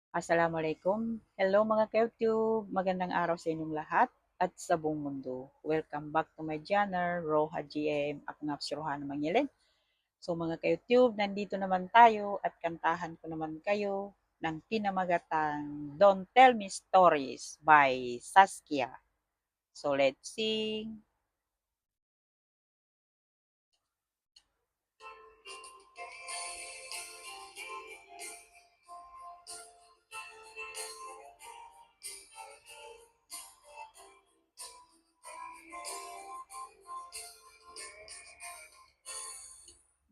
Assalamualaikum. Hello mga ka-YouTube. Magandang araw sa inyong lahat at sa buong mundo. Welcome back to my channel, Roha GM. Ako nga si Roha Mangyelin. So mga ka-YouTube, nandito naman tayo at kantahan ko naman kayo ng pinamagatang Don't Tell Me Stories by Saskia. So let's sing.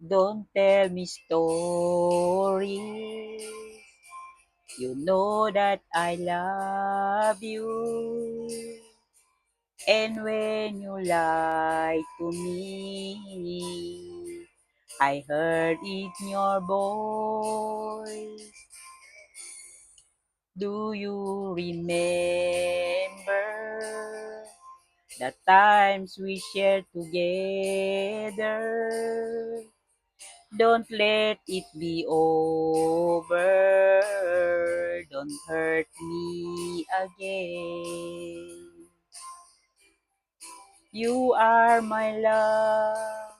Don't tell me stories. You know that I love you. And when you lie to me, I heard it in your voice. Do you remember the times we shared together? Don't let it be over. Don't hurt me again. You are my love.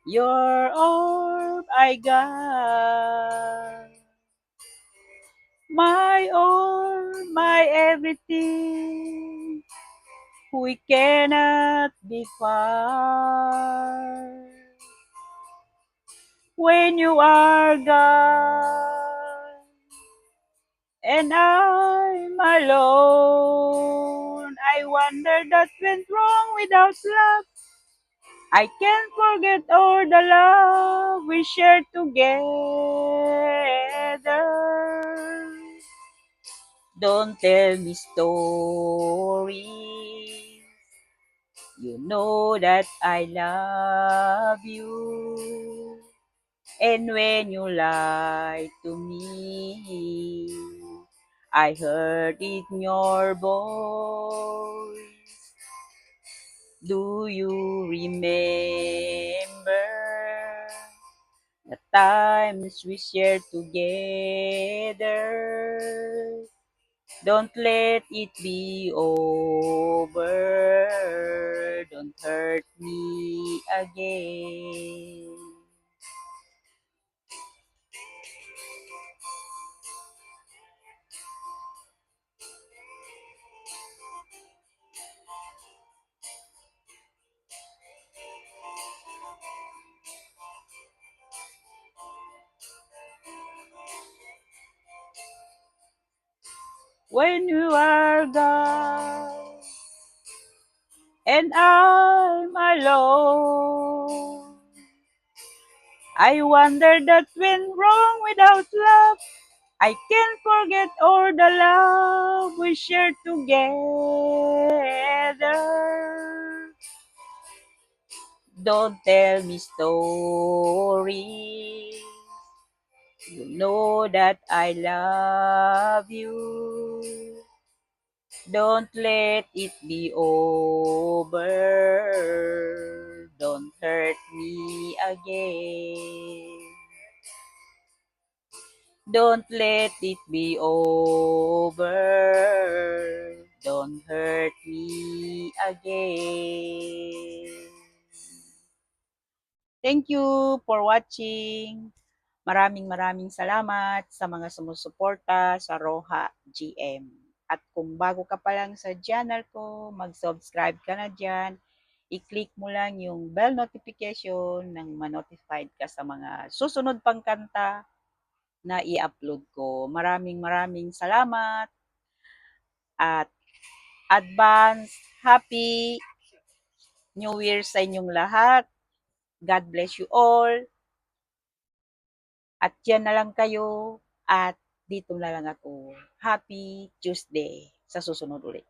You're all I got. My all, my everything. We cannot be far. When you are gone and I'm alone, I wonder that went wrong without love. I can't forget all the love we shared together. Don't tell me stories. You know that I love you. And when you lie to me, I heard it in your voice. Do you remember the times we shared together? Don't let it be over. Don't hurt me again. When you are gone and I'm alone, I wonder that went wrong without love. I can't forget all the love we shared together. Don't tell me stories. You know that I love you. Don't let it be over. Don't hurt me again. Don't let it be over. Don't hurt me again. Thank you for watching. Maraming salamat sa mga sumusuporta sa Roha GM. At kung bago ka pa lang sa channel ko, mag-subscribe ka na dyan. I-click mo lang yung bell notification nang ma-notified ka sa mga susunod pang kanta na i-upload ko. Maraming salamat at advance happy New Year sa inyong lahat. God bless you all. At yan na lang kayo at dito na lang ako. Happy Tuesday sa susunod ulit.